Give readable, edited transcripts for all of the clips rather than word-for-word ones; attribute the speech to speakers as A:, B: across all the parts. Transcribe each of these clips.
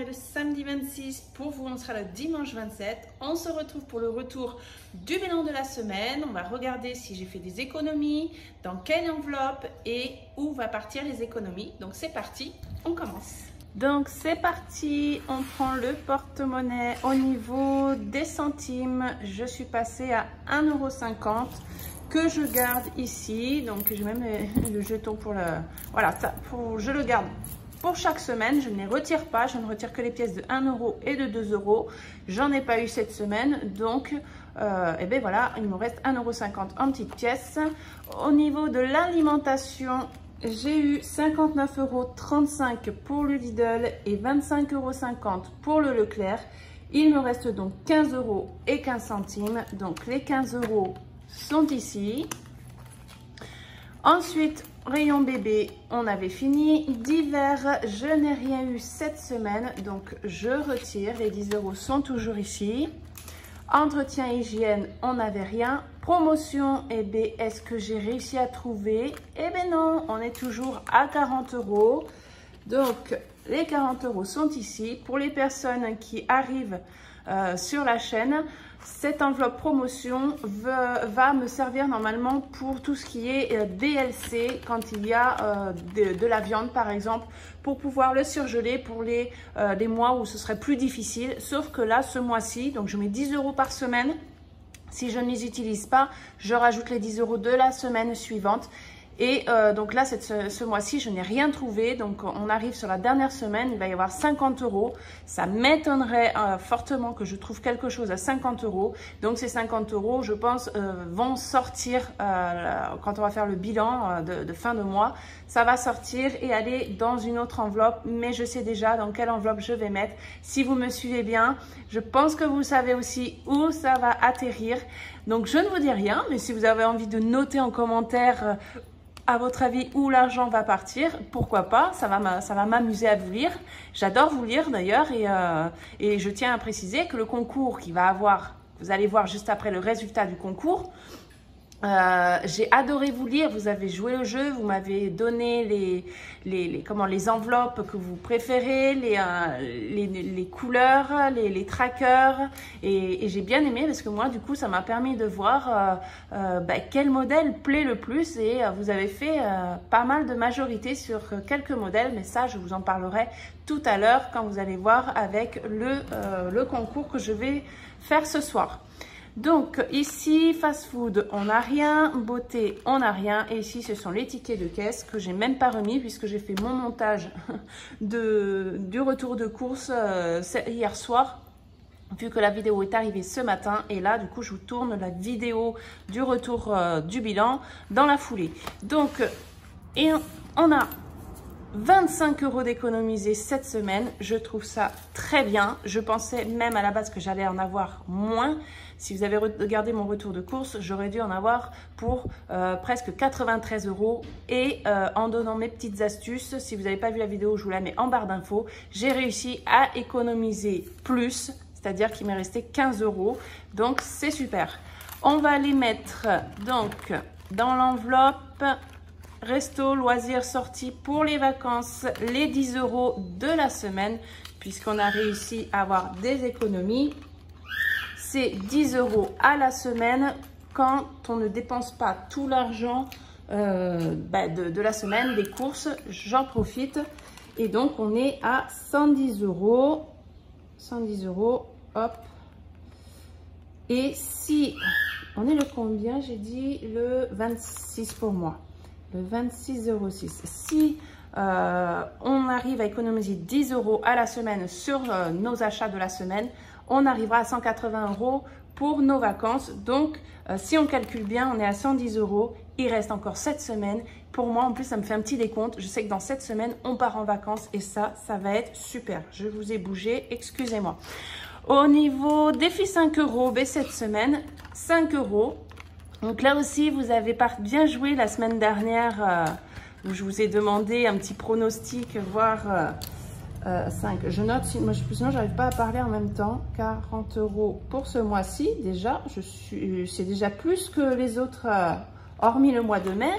A: le samedi 26, pour vous on sera le dimanche 27. On se retrouve pour le retour du bilan de la semaine. On va regarder si j'ai fait des économies, dans quelle enveloppe et où va partir les économies. Donc c'est parti, on commence. Donc c'est parti, on prend le porte-monnaie. Au niveau des centimes, je suis passée à 1,50 € que je garde ici. Donc j'ai même le jeton pour le... Voilà, ça, je le garde pour chaque semaine. Je ne les retire pas, je ne retire que les pièces de 1 € et de 2 €. J'en ai pas eu cette semaine, donc et ben voilà, il me reste 1,50 € en petites pièces. Au niveau de l'alimentation, j'ai eu 59,35 € pour le Lidl et 25,50 € pour le Leclerc. Il me reste donc 15 € et 15 centimes. Donc les 15 € sont ici. Ensuite, rayon bébé, on avait fini. Divers, je n'ai rien eu cette semaine, donc je retire. Les 10 € sont toujours ici. Entretien hygiène, on n'avait rien. Promotion, eh bien, est-ce que j'ai réussi à trouver? Eh bien non, on est toujours à 40 €. Donc, les 40 € sont ici. Pour les personnes qui arrivent sur la chaîne, cette enveloppe promotion va me servir normalement pour tout ce qui est DLC, quand il y a de la viande par exemple, pour pouvoir le surgeler pour les mois où ce serait plus difficile. Sauf que là, ce mois-ci, donc je mets 10 € par semaine. Si je ne les utilise pas, je rajoute les 10 € de la semaine suivante. Et donc là, ce mois-ci, je n'ai rien trouvé. Donc on arrive sur la dernière semaine, il va y avoir 50 €. Ça m'étonnerait fortement que je trouve quelque chose à 50 €. Donc ces 50 €, je pense, vont sortir quand on va faire le bilan de fin de mois. Ça va sortir et aller dans une autre enveloppe, mais je sais déjà dans quelle enveloppe je vais mettre. Si vous me suivez bien, je pense que vous savez aussi où ça va atterrir. Donc je ne vous dis rien, mais si vous avez envie de noter en commentaire à votre avis où l'argent va partir, pourquoi pas, ça va m'amuser à vous lire. J'adore vous lire d'ailleurs, et je tiens à préciser que le concours qui va avoir, vous allez voir juste après le résultat du concours, j'ai adoré vous lire. Vous avez joué au jeu, vous m'avez donné les enveloppes que vous préférez, les couleurs, les trackers, et j'ai bien aimé parce que moi du coup ça m'a permis de voir quel modèle plaît le plus, et vous avez fait pas mal de majorité sur quelques modèles, mais ça je vous en parlerai tout à l'heure quand vous allez voir avec le concours que je vais faire ce soir. Donc ici, fast food, on n'a rien, beauté, on n'a rien. Et ici, ce sont les tickets de caisse que j'ai même pas remis puisque j'ai fait mon montage du retour de course hier soir, vu que la vidéo est arrivée ce matin. Et là, du coup, je vous tourne la vidéo du retour du bilan dans la foulée. Donc, et on a 25 € d'économiser cette semaine. Je trouve ça très bien. Je pensais même à la base que j'allais en avoir moins. Si vous avez regardé mon retour de course, j'aurais dû en avoir pour presque 93 €. Et en donnant mes petites astuces, si vous n'avez pas vu la vidéo, je vous la mets en barre d'infos. J'ai réussi à économiser plus, c'est-à-dire qu'il m'est resté 15 €. Donc c'est super. On va les mettre donc dans l'enveloppe resto, loisirs, sorties pour les vacances, les 10 € de la semaine, puisqu'on a réussi à avoir des économies. C'est 10 € à la semaine quand on ne dépense pas tout l'argent de la semaine, des courses. J'en profite. Et donc, on est à 110 €. 110 €, hop. Et si on est le combien? J'ai dit le 26 pour moi. Le 26,06 €. Si on arrive à économiser 10 € à la semaine sur nos achats de la semaine, on arrivera à 180 € pour nos vacances. Donc, si on calcule bien, on est à 110 €. Il reste encore 7 semaines. Pour moi, en plus, ça me fait un petit décompte. Je sais que dans 7 semaines, on part en vacances et ça va être super. Je vous ai bougé, excusez-moi. Au niveau défi 5 €, cette semaine, 5 €. Donc là aussi, vous avez bien joué la semaine dernière où je vous ai demandé un petit pronostic, voire 5. Je note, sinon j'arrive pas à parler en même temps. 40 € pour ce mois-ci déjà. C'est déjà plus que les autres, hormis le mois de mai.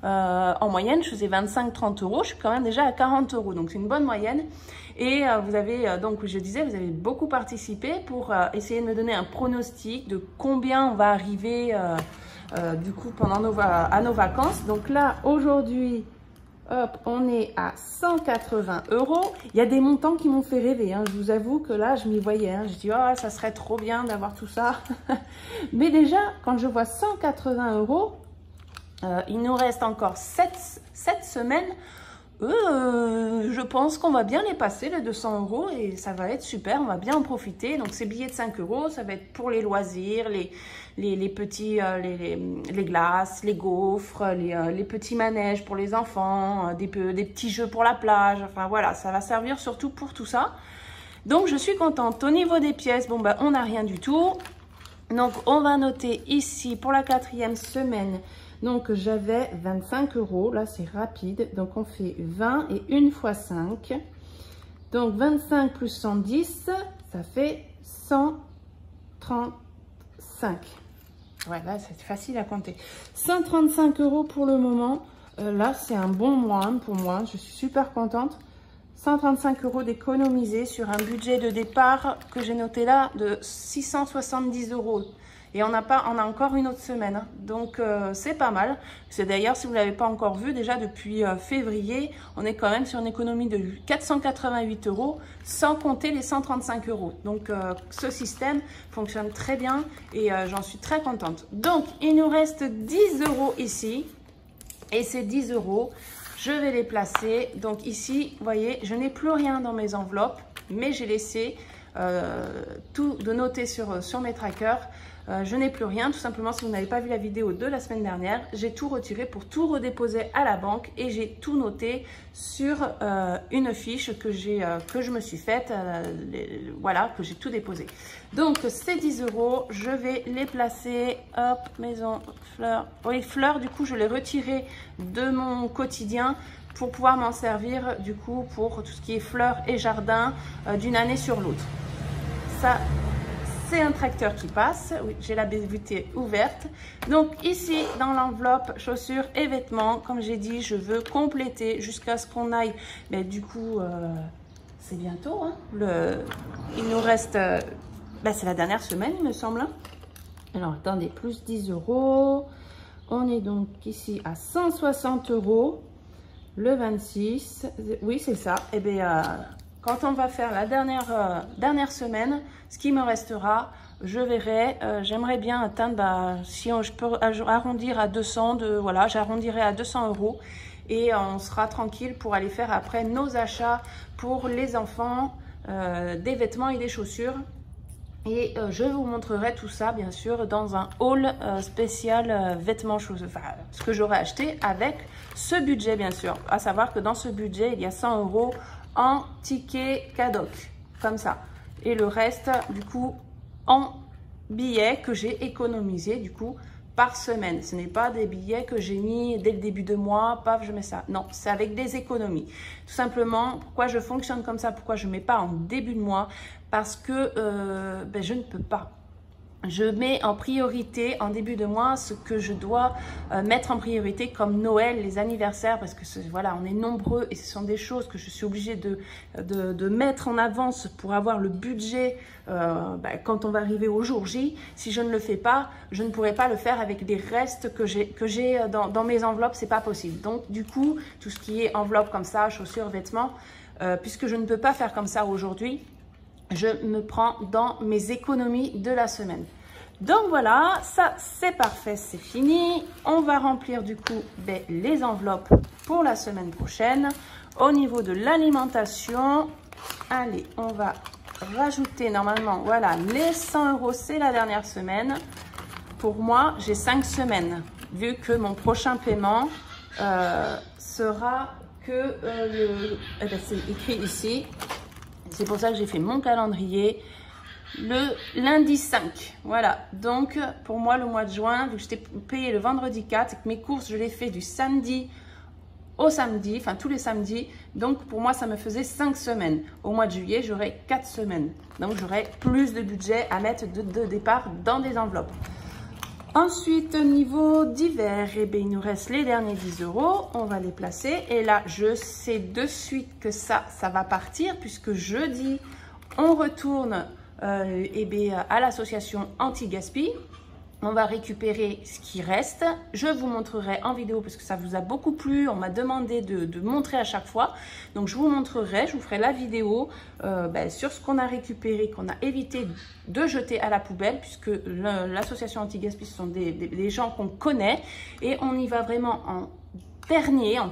A: En moyenne, je faisais 25-30 euros. Je suis quand même déjà à 40 euros. Donc, c'est une bonne moyenne. Et vous avez, donc je disais, vous avez beaucoup participé pour essayer de me donner un pronostic de combien on va arriver du coup pendant à nos vacances. Donc là, aujourd'hui, hop, on est à 180 euros. Il y a des montants qui m'ont fait rêver. Hein. Je vous avoue que là, je m'y voyais. Hein. Je dis, oh, ça serait trop bien d'avoir tout ça. Mais déjà, quand je vois 180 euros, il nous reste encore 7 semaines. Je pense qu'on va bien les passer, les 200 euros, et ça va être super, on va bien en profiter. Donc ces billets de 5 euros, ça va être pour les loisirs, les petits, les glaces, les gaufres, les petits manèges pour les enfants, des petits jeux pour la plage, enfin voilà, ça va servir surtout pour tout ça. Donc je suis contente. Au niveau des pièces, bon bah on n'a rien du tout. Donc on va noter ici pour la 4e semaine. Donc j'avais 25 euros, là c'est rapide, donc on fait 20 et 1 fois 5. Donc 25 plus 110, ça fait 135. Ouais, là c'est facile à compter. 135 euros pour le moment, là c'est un bon mois pour moi, je suis super contente. 135 euros d'économiser sur un budget de départ que j'ai noté là de 670 euros. Et on a encore une autre semaine, hein. Donc c'est pas mal. C'est d'ailleurs, si vous ne l'avez pas encore vu, déjà depuis février, on est quand même sur une économie de 488 euros, sans compter les 135 euros. Donc ce système fonctionne très bien et j'en suis très contente. Donc il nous reste 10 euros ici. Et ces 10 euros, je vais les placer. Donc ici, vous voyez, je n'ai plus rien dans mes enveloppes, mais j'ai laissé tout de noter sur mes trackers. Je n'ai plus rien, tout simplement si vous n'avez pas vu la vidéo de la semaine dernière, j'ai tout retiré pour tout redéposer à la banque et j'ai tout noté sur une fiche que je me suis faite, voilà, que j'ai tout déposé. Donc ces 10 euros, je vais les placer, hop, maison, fleurs, oui, fleurs, du coup je les retirer de mon quotidien pour pouvoir m'en servir du coup pour tout ce qui est fleurs et jardin d'une année sur l'autre. Ça, c'est un tracteur qui passe. Oui, j'ai la baie vitrée ouverte. Donc ici, dans l'enveloppe, chaussures et vêtements, comme j'ai dit, je veux compléter jusqu'à ce qu'on aille. Mais du coup, c'est bientôt. Hein, il nous reste... c'est la dernière semaine, il me semble. Alors, attendez, plus 10 euros. On est donc ici à 160 euros. Le 26. Oui, c'est ça. Eh bien... quand on va faire la dernière semaine, ce qui me restera, je verrai. J'aimerais bien atteindre, si je peux arrondir à 200, voilà, j'arrondirai à 200 euros. Et on sera tranquille pour aller faire après nos achats pour les enfants, des vêtements et des chaussures. Et je vous montrerai tout ça, bien sûr, dans un haul spécial vêtements, chaussures, enfin, ce que j'aurai acheté avec ce budget, bien sûr. À savoir que dans ce budget, il y a 100 euros en ticket cadoc, comme ça. Et le reste, du coup, en billets que j'ai économisé, du coup, par semaine. Ce n'est pas des billets que j'ai mis dès le début de mois, paf, je mets ça. Non, c'est avec des économies. Tout simplement, pourquoi je fonctionne comme ça, pourquoi je ne mets pas en début de mois, parce que je ne peux pas. Je mets en priorité en début de mois ce que je dois mettre en priorité comme Noël, les anniversaires, parce que voilà, on est nombreux et ce sont des choses que je suis obligée de mettre en avance pour avoir le budget quand on va arriver au jour J. Si je ne le fais pas, je ne pourrai pas le faire avec les restes que j'ai dans mes enveloppes, c'est pas possible. Donc du coup, tout ce qui est enveloppe comme ça, chaussures, vêtements, puisque je ne peux pas faire comme ça aujourd'hui, je me prends dans mes économies de la semaine. Donc voilà, ça c'est parfait, c'est fini. On va remplir du coup les enveloppes pour la semaine prochaine. Au niveau de l'alimentation, allez, on va rajouter normalement, voilà, les 100 euros, c'est la dernière semaine. Pour moi, j'ai 5 semaines, vu que mon prochain paiement sera que c'est écrit ici. C'est pour ça que j'ai fait mon calendrier le lundi 5. Voilà, donc pour moi le mois de juin, vu que j'étais payée le vendredi 4 et que mes courses je les fais du samedi au samedi, enfin tous les samedis, donc pour moi ça me faisait 5 semaines. Au mois de juillet j'aurai 4 semaines, donc j'aurai plus de budget à mettre de départ dans des enveloppes. Ensuite, au niveau divers, eh bien, il nous reste les derniers 10 €. On va les placer. Et là, je sais de suite que ça va partir puisque jeudi, on retourne eh bien, à l'association anti-gaspi. On va récupérer ce qui reste. Je vous montrerai en vidéo parce que ça vous a beaucoup plu. On m'a demandé de montrer à chaque fois. Donc, je vous montrerai, je vous ferai la vidéo sur ce qu'on a récupéré, qu'on a évité de jeter à la poubelle puisque l'association anti-gaspi, ce sont des gens qu'on connaît. Et on y va vraiment en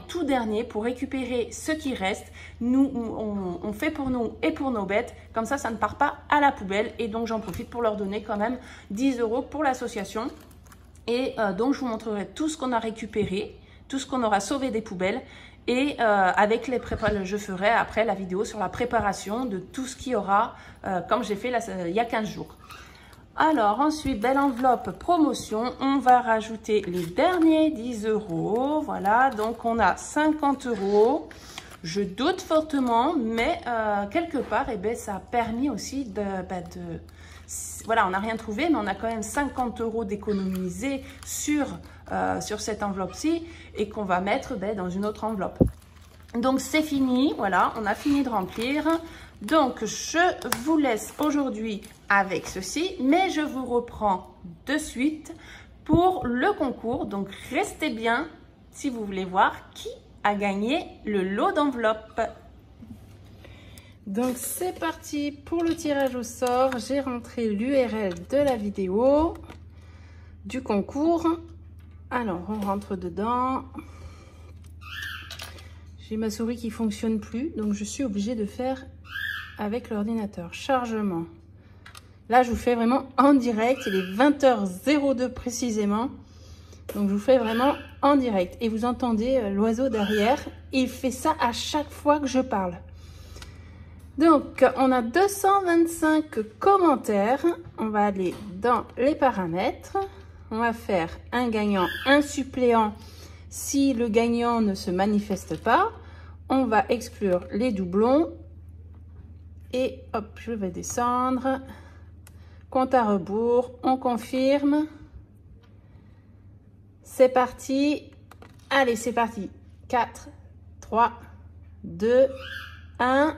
A: tout dernier pour récupérer ce qui reste. Nous, on fait pour nous et pour nos bêtes. Comme ça ne part pas à la poubelle. Et donc, j'en profite pour leur donner quand même 10 € pour l'association. Et donc, je vous montrerai tout ce qu'on a récupéré, tout ce qu'on aura sauvé des poubelles. Et avec les préparations, je ferai après la vidéo sur la préparation de tout ce qu'il y aura, comme j'ai fait là, il y a 15 jours. Alors, ensuite, belle enveloppe promotion. On va rajouter les derniers 10 €. Voilà, donc on a 50 €. Je doute fortement, mais quelque part, eh ben, ça a permis aussi voilà, on n'a rien trouvé, mais on a quand même 50 € d'économiser sur cette enveloppe-ci et qu'on va mettre dans une autre enveloppe. Donc, c'est fini. Voilà, on a fini de remplir. Donc, je vous laisse aujourd'hui avec ceci, mais je vous reprends de suite pour le concours. Donc, restez bien si vous voulez voir qui a gagné le lot d'enveloppe. Donc, c'est parti pour le tirage au sort. J'ai rentré l'URL de la vidéo du concours. Alors, on rentre dedans. J'ai ma souris qui fonctionne plus, donc je suis obligée de faire avec l'ordinateur. Chargement. Là, je vous fais vraiment en direct. Il est 20h02 précisément. Donc, je vous fais vraiment en direct. Et vous entendez l'oiseau derrière. Il fait ça à chaque fois que je parle. Donc, on a 225 commentaires. On va aller dans les paramètres. On va faire un gagnant, un suppléant. Si le gagnant ne se manifeste pas, on va exclure les doublons. Et hop, je vais descendre. Compte à rebours, on confirme. C'est parti. Allez, c'est parti. 4, 3, 2, 1.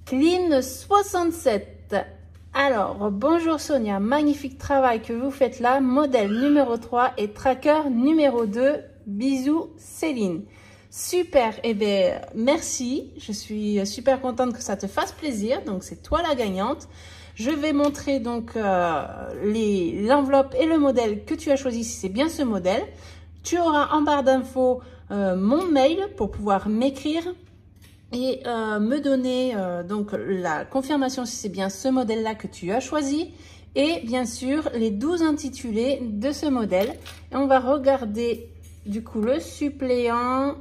A: Clean 67. Alors, bonjour Sonia, magnifique travail que vous faites là. Modèle numéro 3 et tracker numéro 2. Bisous Céline. Super, eh bien, merci. Je suis super contente que ça te fasse plaisir. Donc, c'est toi la gagnante. Je vais montrer donc l'enveloppe et le modèle que tu as choisi si c'est bien ce modèle. Tu auras en barre d'infos mon mail pour pouvoir m'écrire et me donner donc la confirmation si c'est bien ce modèle-là que tu as choisi. Et bien sûr, les 12 intitulés de ce modèle. Et on va regarder du coup le suppléant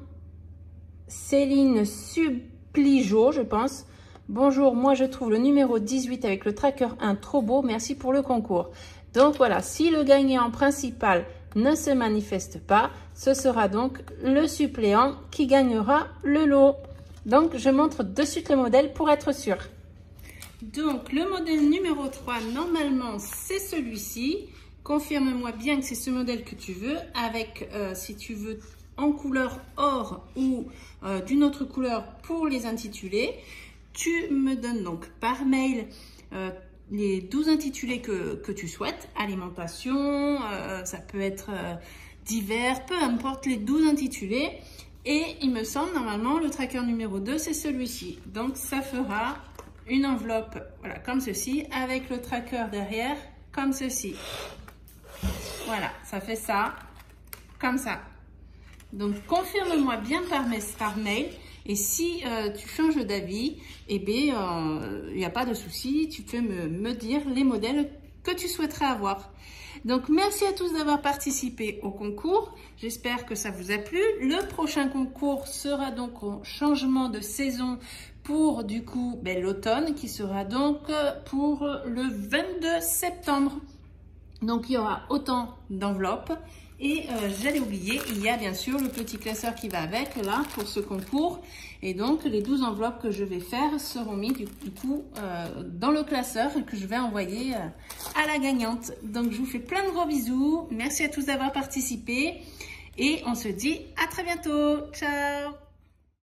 A: Céline Suppligeot, je pense. Bonjour, moi je trouve le numéro 18 avec le tracker 1 trop beau. Merci pour le concours. Donc voilà, si le gagnant principal ne se manifeste pas, ce sera donc le suppléant qui gagnera le lot. Donc je montre de suite le modèle pour être sûr. Donc le modèle numéro 3, normalement c'est celui-ci. Confirme-moi bien que c'est ce modèle que tu veux avec, si tu veux, en couleur or ou d'une autre couleur pour les intitulés. Tu me donnes donc par mail les 12 intitulés que tu souhaites. Alimentation, ça peut être divers, peu importe les 12 intitulés. Et il me semble, normalement, le tracker numéro 2, c'est celui-ci. Donc, ça fera une enveloppe, voilà, comme ceci, avec le tracker derrière, comme ceci. Voilà, ça fait ça, comme ça. Donc, confirme-moi bien par mail. Et si tu changes d'avis, eh bien, il n'y a pas de souci. Tu peux me dire les modèles que tu souhaiterais avoir. Donc, merci à tous d'avoir participé au concours. J'espère que ça vous a plu. Le prochain concours sera donc au changement de saison pour, du coup, l'automne, qui sera donc pour le 22 septembre. Donc, il y aura autant d'enveloppes Et j'allais oublier, il y a bien sûr le petit classeur qui va avec là pour ce concours. Et donc les 12 enveloppes que je vais faire seront mises du coup dans le classeur que je vais envoyer à la gagnante. Donc je vous fais plein de gros bisous. Merci à tous d'avoir participé et on se dit à très bientôt. Ciao!